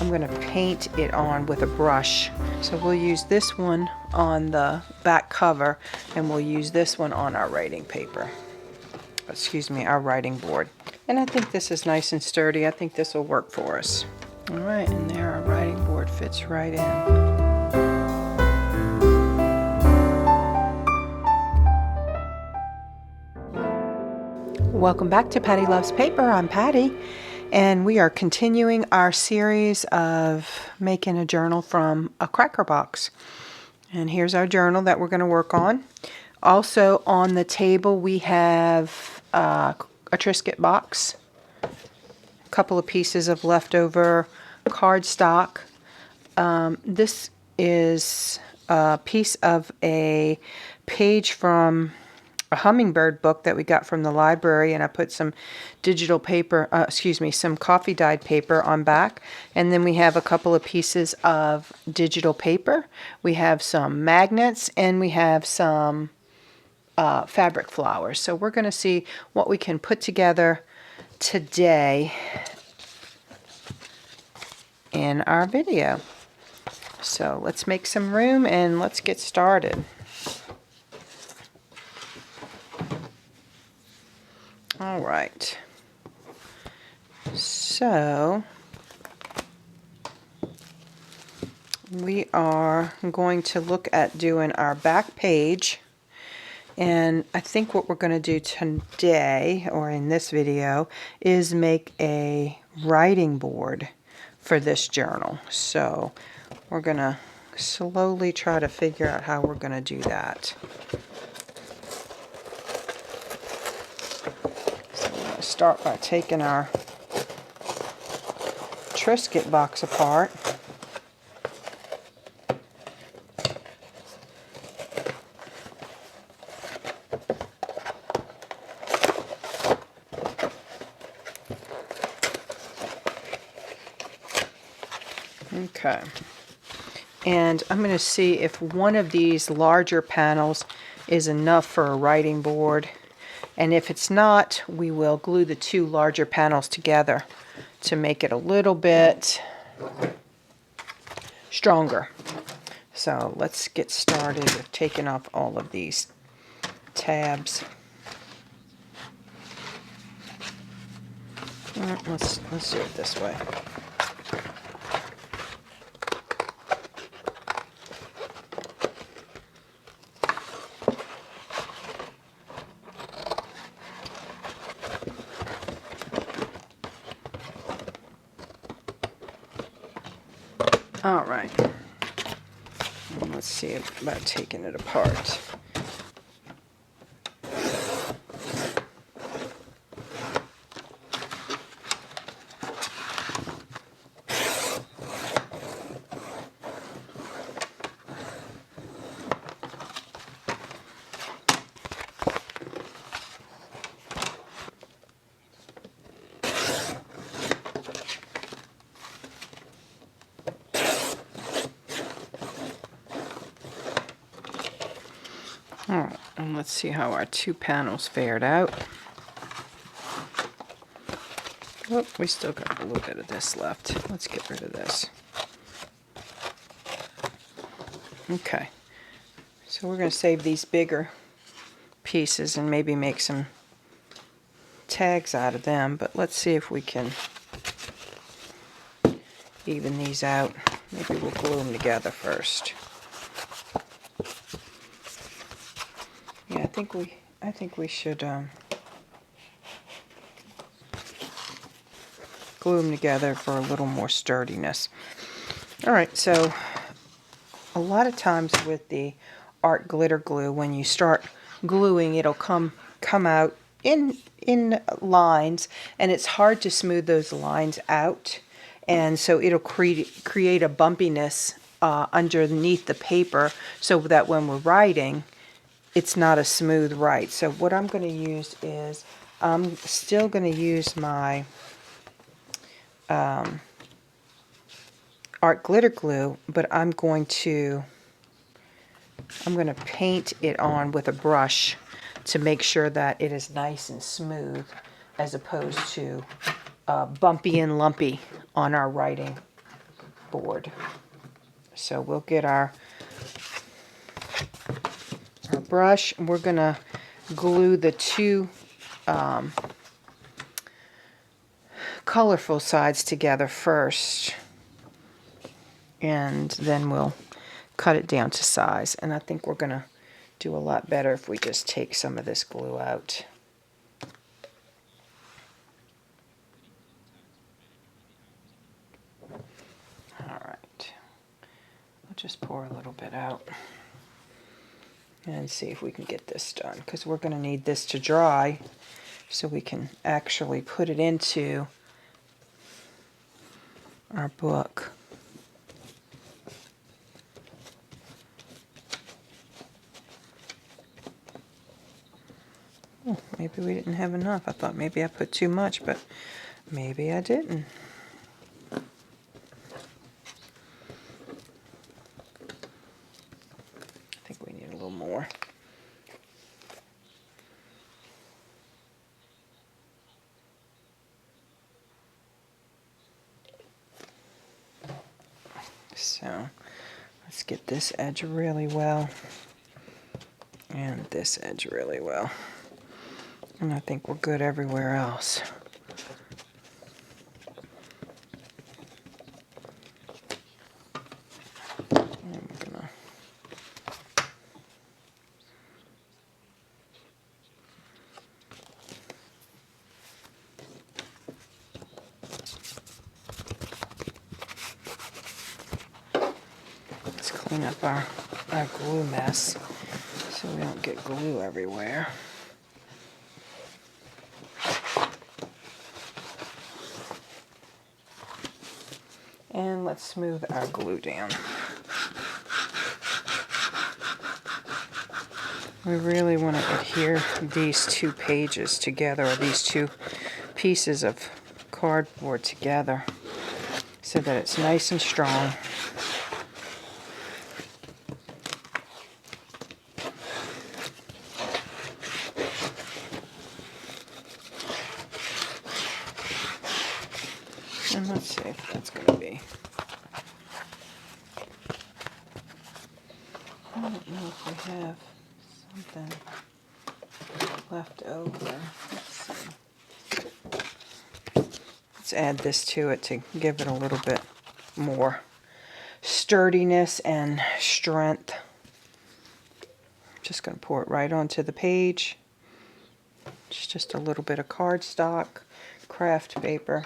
I'm going to paint it on with a brush. So we'll use this one on the back cover, and we'll use this one on our writing paper. Excuse me, our writing board. And I think this is nice and sturdy. I think this will work for us. All right, and there our writing board fits right in. Welcome back to Patty Loves Paper. I'm Patty, and we are continuing our series of making a journal from a cracker box. And here's our journal that we're going to work on. Also on the table we have a Triscuit box, a couple of pieces of leftover cardstock. This is a piece of a page from a hummingbird book that we got from the library, and I put some digital paper, some coffee dyed paper on back. And then we have a couple of pieces of digital paper. We have some magnets, and we have some fabric flowers. So we're going to see what we can put together today in our video. So let's make some room and let's get started. All right, so we are going to look at doing our back page, and I think what we're going to do today, or in this video, is make a writing board for this journal. So we're going to slowly try to figure out how we're going to do that. Start by taking our Triscuit box apart. Okay. And I'm going to see if one of these larger panels is enough for a writing board. And if it's not, we will glue the two larger panels together to make it a little bit stronger. So let's get started with taking off all of these tabs. Let's do it this way. All right, let's see about taking it apart. All right, and let's see how our two panels fared out. Oh, we still got a little bit of this left. Let's get rid of this. Okay, so we're going to save these bigger pieces and maybe make some tags out of them, but let's see if we can even these out. Maybe we'll glue them together first. Yeah, I think we should glue them together for a little more sturdiness. All right, so a lot of times with the art glitter glue, when you start gluing, it'll come out in lines, and it's hard to smooth those lines out, and so it'll create a bumpiness underneath the paper, so that when we're writing, it's not a smooth write. So what I'm going to use is, I'm still going to use my art glitter glue, but I'm going to paint it on with a brush to make sure that it is nice and smooth, as opposed to bumpy and lumpy on our writing board. So we'll get our brush, and we're going to glue the two colorful sides together first, and then we'll cut it down to size. And I think we're going to do a lot better if we just take some of this glue out. Alright, we'll just pour a little bit out and see if we can get this done, because we're going to need this to dry so we can actually put it into our book. Oh, maybe we didn't have enough. I thought maybe I put too much, but maybe I didn't. I think we need a little more. So let's get this edge really well and this edge really well. And I think we're good everywhere else. And we're gonna let's clean up our glue mess so we don't get glue everywhere. And let's smooth our glue down. We really want to adhere these two pages together, or these two pieces of cardboard together, so that it's nice and strong. And let's see if that's going to be. I don't know if we have something left over. Let's see. Let's add this to it to give it a little bit more sturdiness and strength. I'm just going to pour it right onto the page. It's just a little bit of cardstock, craft paper.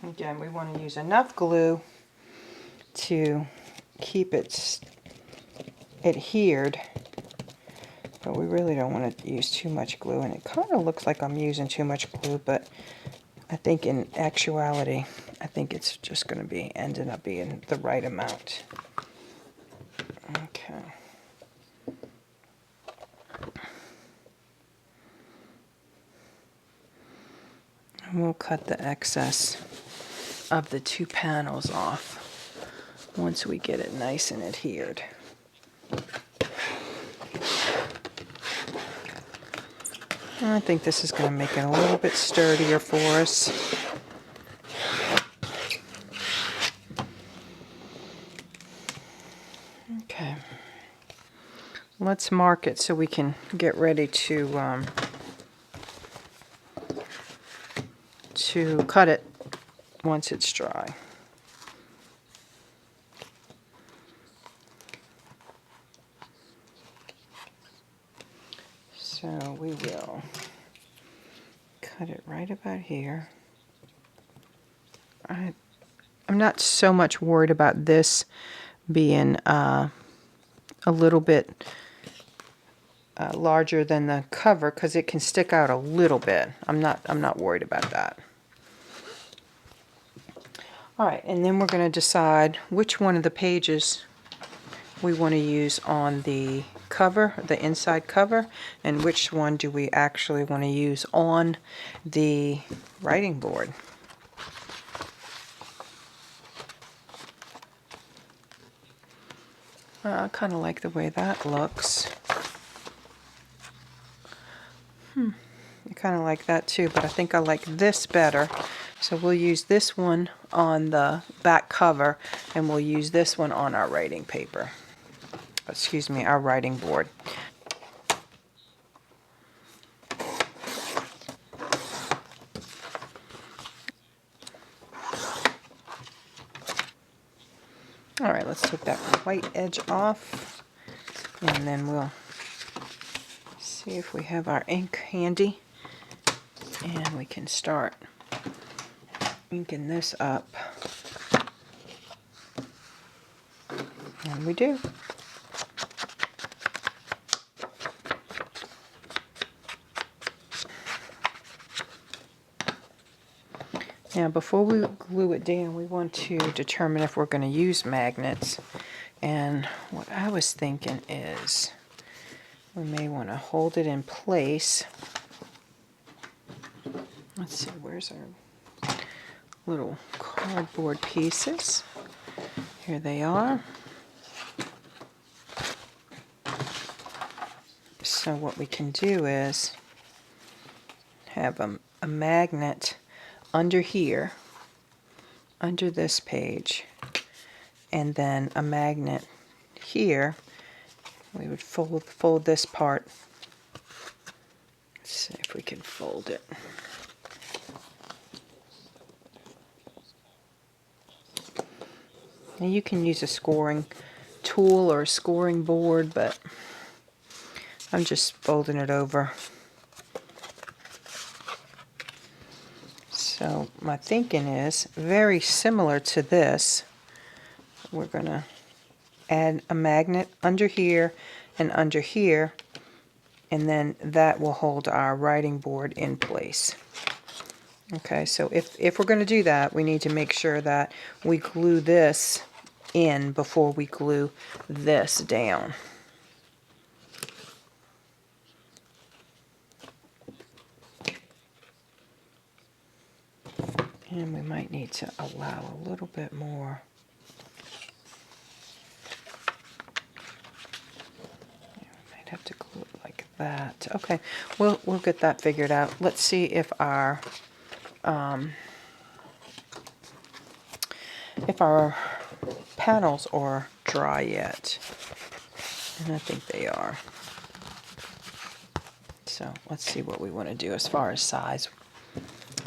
Again, we want to use enough glue to keep it adhered, but we really don't want to use too much glue. And it kind of looks like I'm using too much glue, but I think in actuality, I think it's just going to be ending up being the right amount. Okay. And we'll cut the excess of the two panels off once we get it nice and adhered. I think this is going to make it a little bit sturdier for us. Okay. Let's mark it so we can get ready to cut it once it's dry. So we will cut it right about here. I'm not so much worried about this being a little bit larger than the cover because it can stick out a little bit. I'm not worried about that. All right, and then we're going to decide which one of the pages we want to use on the cover, the inside cover, and which one do we actually want to use on the writing board. I kind of like the way that looks. I kind of like that too, but I think I like this better. So we'll use this one on the back cover, and we'll use this one on our writing paper. Excuse me, our writing board. All right, let's take that white edge off, and then we'll see if we have our ink handy, and we can start inking this up. And we do. Now, before we glue it down, we want to determine if we're going to use magnets. And what I was thinking is we may want to hold it in place. Let's see, where's our little cardboard pieces? Here they are. So what we can do is have a magnet under here, under this page, and then a magnet here. We would fold this part. Let's see if we can fold it. And you can use a scoring tool or a scoring board, but I'm just folding it over. So my thinking is very similar to this. We're going to add a magnet under here and under here, and then that will hold our writing board in place. Okay, so if we're going to do that, we need to make sure that we glue this in before we glue this down. And we might need to allow a little bit more. We might have to glue it like that. Okay, we'll get that figured out. Let's see if our panels are dry yet. And I think they are. So let's see what we want to do as far as size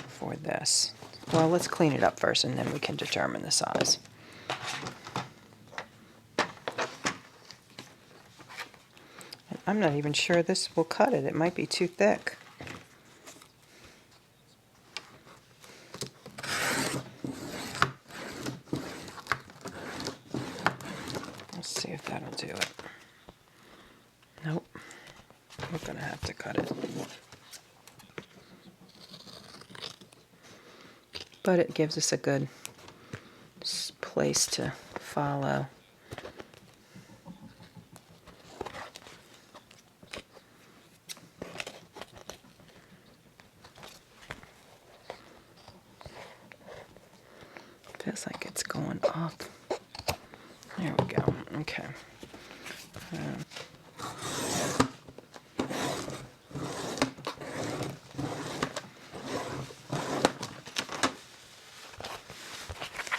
for this. Well, let's clean it up first, and then we can determine the size. And I'm not even sure this will cut it. It might be too thick. Let's see if that'll do it. Nope. We're going to have to cut it. But it gives us a good place to follow. Feels like it's going up. There we go. Okay.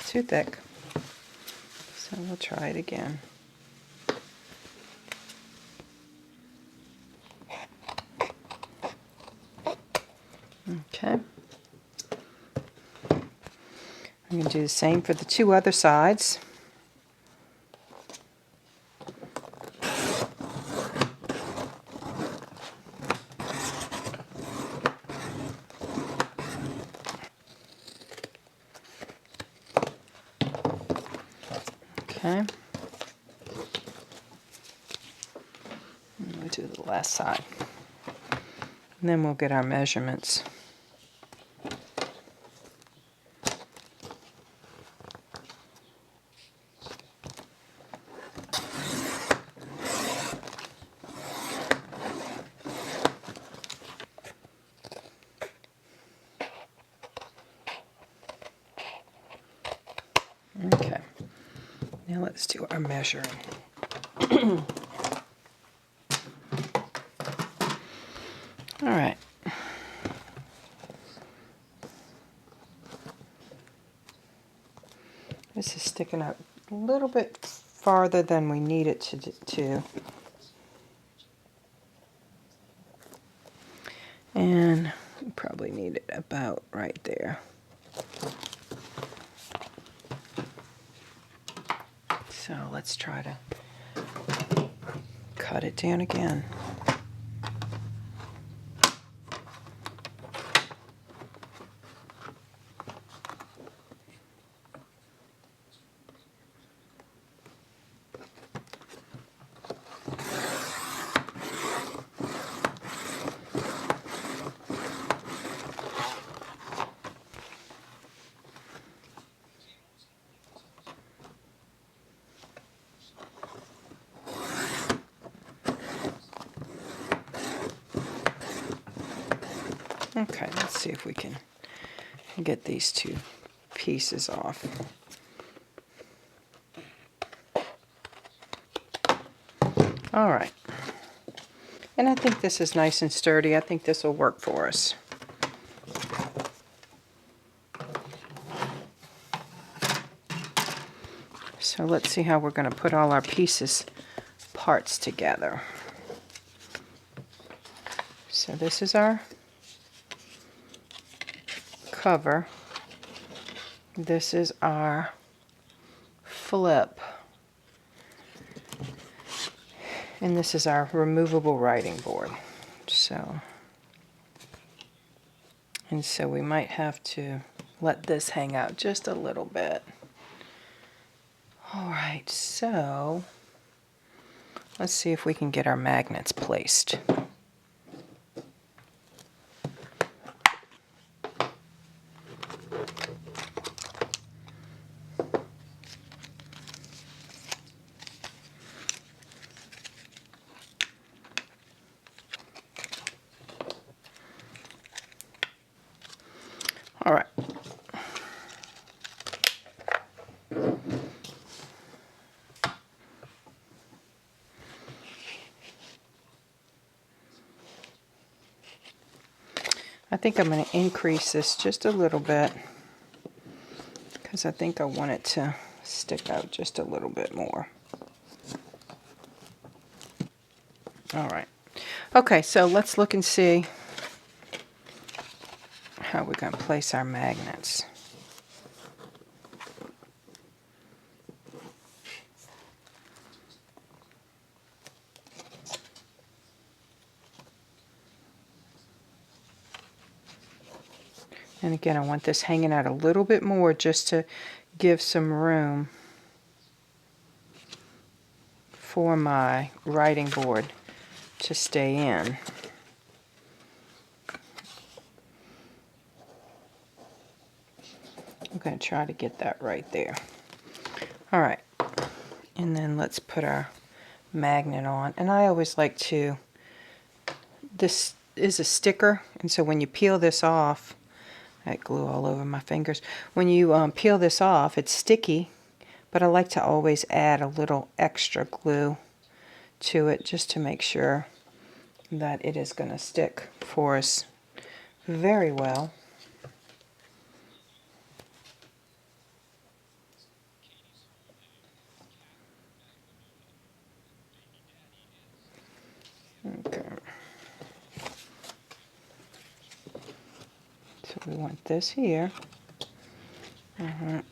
Too thick, so we'll try it again. Okay, I'm going to do the same for the two other sides. Okay. We'll do the last side. And then we'll get our measurements. Okay, now let's do our measuring. All right. This is sticking out a little bit farther than we need it to. And we probably need it about right there. So let's try to cut it down again. Okay, let's see if we can get these two pieces off. All right. And I think this is nice and sturdy. I think this will work for us. So let's see how we're going to put all our parts together. So this is our cover. This is our flip. And this is our removable writing board. So we might have to let this hang out just a little bit. All right, so let's see if we can get our magnets placed. All right. I think I'm going to increase this just a little bit because I think I want it to stick out just a little bit more. All right. Okay, so let's look and see how we're going to place our magnets. And again, I want this hanging out a little bit more just to give some room for my writing board to stay in. I'm going to try to get that right there. All right, and then let's put our magnet on. And I always like to, this is a sticker, and so when you peel this off, I got glue all over my fingers. When you peel this off, it's sticky, but I like to always add a little extra glue to it just to make sure that it is going to stick for us very well. Okay. So we want this here. Okay.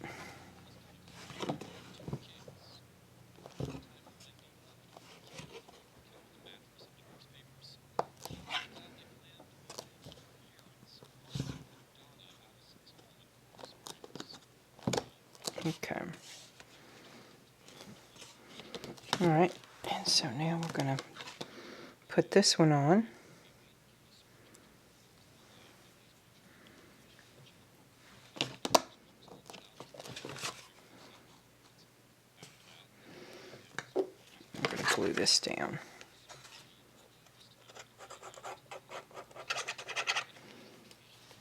All right. And so now we're going to put this one on. I'm going to glue this down.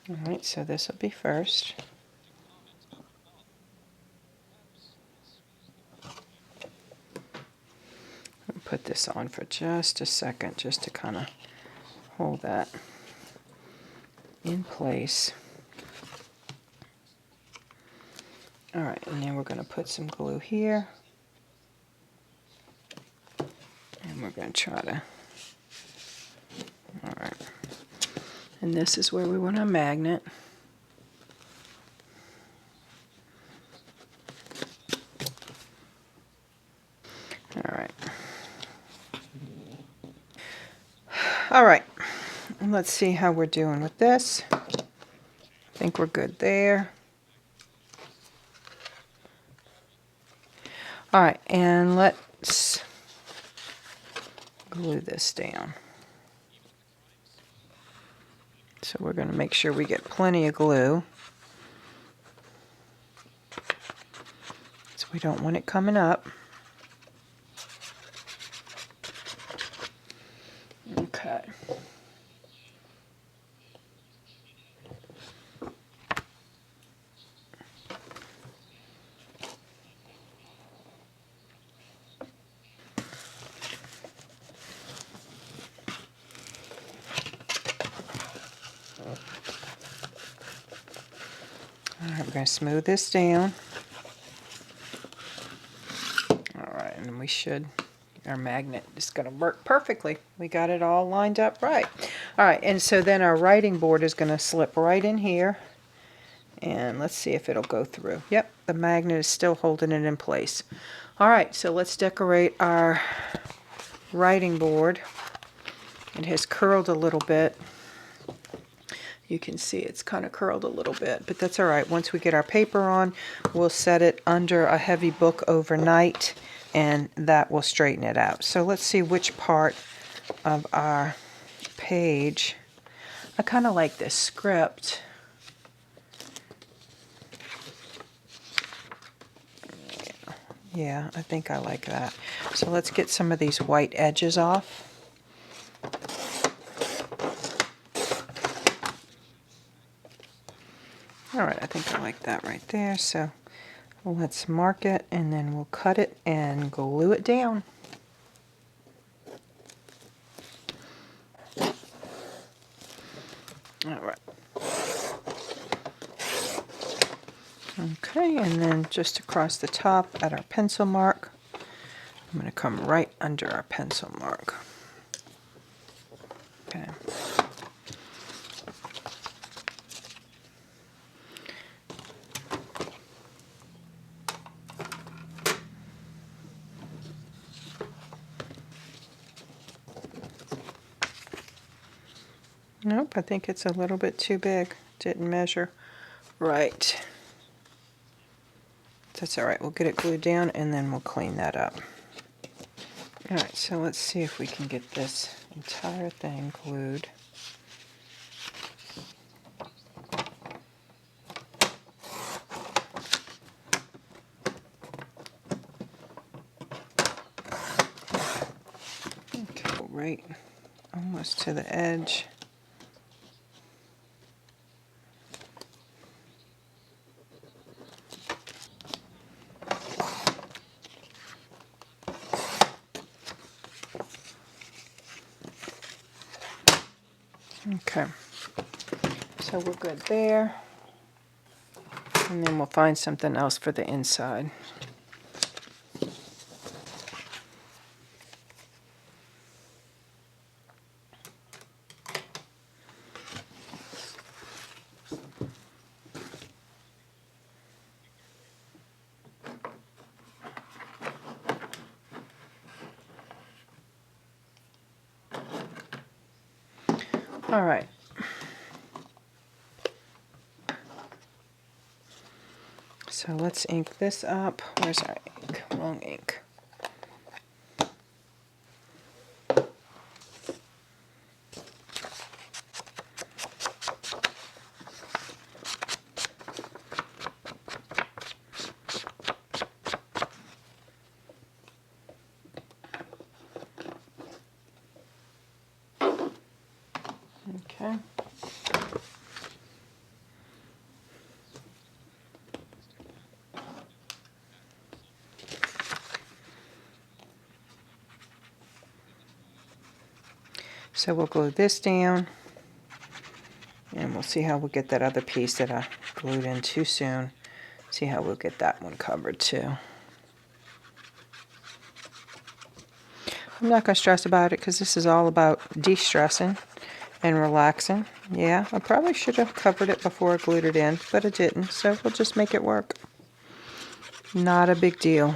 Alright, so this will be first. I'll put this on for just a second, just to kind of hold that in place. Alright, and then we're going to put some glue here. And we're going to try to... Alright. And this is where we want a magnet. Alright, and let's see how we're doing with this. I think we're good there. Alright, and let's glue this down. So we're going to make sure we get plenty of glue. So we don't want it coming up. Okay. Alright, we're going to smooth this down. Alright, and we should, our magnet is going to work perfectly. We got it all lined up right. Alright, and so then our writing board is going to slip right in here. And let's see if it'll go through. Yep, the magnet is still holding it in place. Alright, so let's decorate our writing board. It has curled a little bit. You can see it's kind of curled a little bit, but that's alright. Once we get our paper on, we'll set it under a heavy book overnight, and that will straighten it out. So let's see which part of our page. I kind of like this script. Yeah, I think I like that. So let's get some of these white edges off. Alright, I think I like that right there. So let's mark it, and then we'll cut it and glue it down. Alright. Okay, and then just across the top at our pencil mark, I'm going to come right under our pencil mark. Okay. Nope, I think it's a little bit too big. Didn't measure right. That's alright, we'll get it glued down and then we'll clean that up. Alright, so let's see if we can get this entire thing glued. Okay, right almost to the edge. Okay, so we're good there, and then we'll find something else for the inside. All right. So let's ink this up. Where's our ink? Wrong ink. Okay. So we'll glue this down, and we'll see how we'll get that other piece that I glued in too soon. See how we'll get that one covered too. I'm not going to stress about it because this is all about de-stressing and relaxing. Yeah, I probably should have covered it before I glued it in, but I didn't, so we'll just make it work. Not a big deal.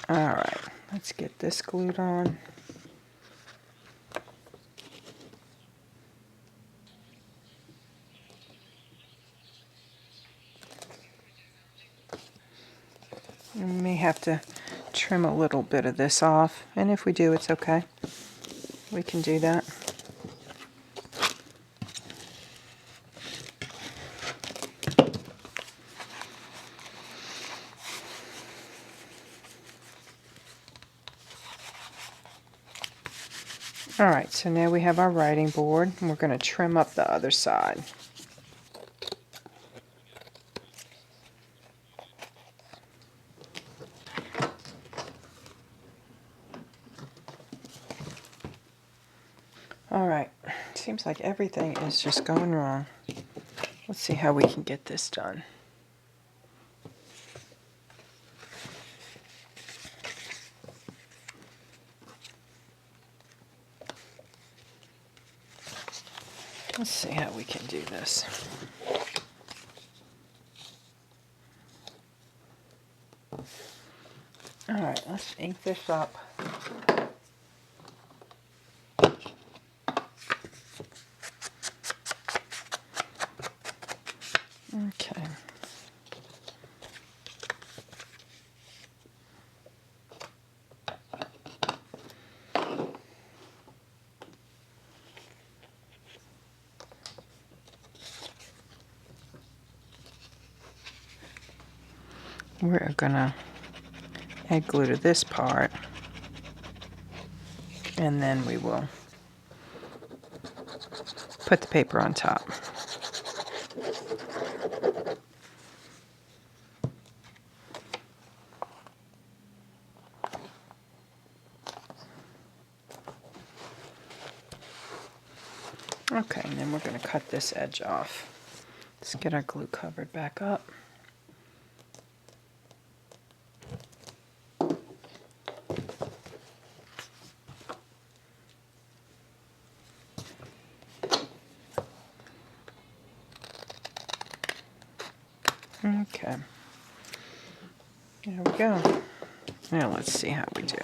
Alright, let's get this glued on. We may have to trim a little bit of this off, and if we do, it's okay. We can do that. Alright, so now we have our writing board, and we're going to trim up the other side. Alright, seems like everything is just going wrong. Let's see how we can get this done. Let's see how we can do this. Alright, let's ink this up. Okay. We're gonna add glue to this part, and then we will put the paper on top. Okay, and then we're going to cut this edge off. Let's get our glue covered back up. Okay, there we go. Now let's see how we do.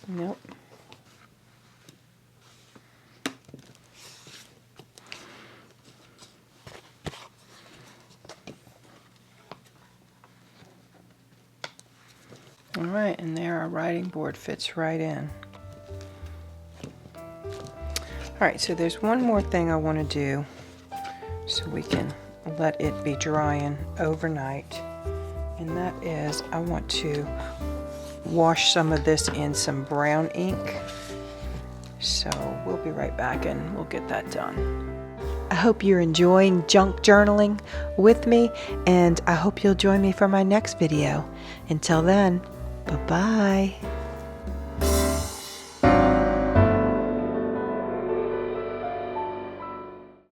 Nope. All right, and there our writing board fits right in. All right, so there's one more thing I want to do so we can let it be drying overnight, and that is I want to wash some of this in some brown ink. So we'll be right back and we'll get that done. I hope you're enjoying junk journaling with me, and I hope you'll join me for my next video. Until then, bye-bye.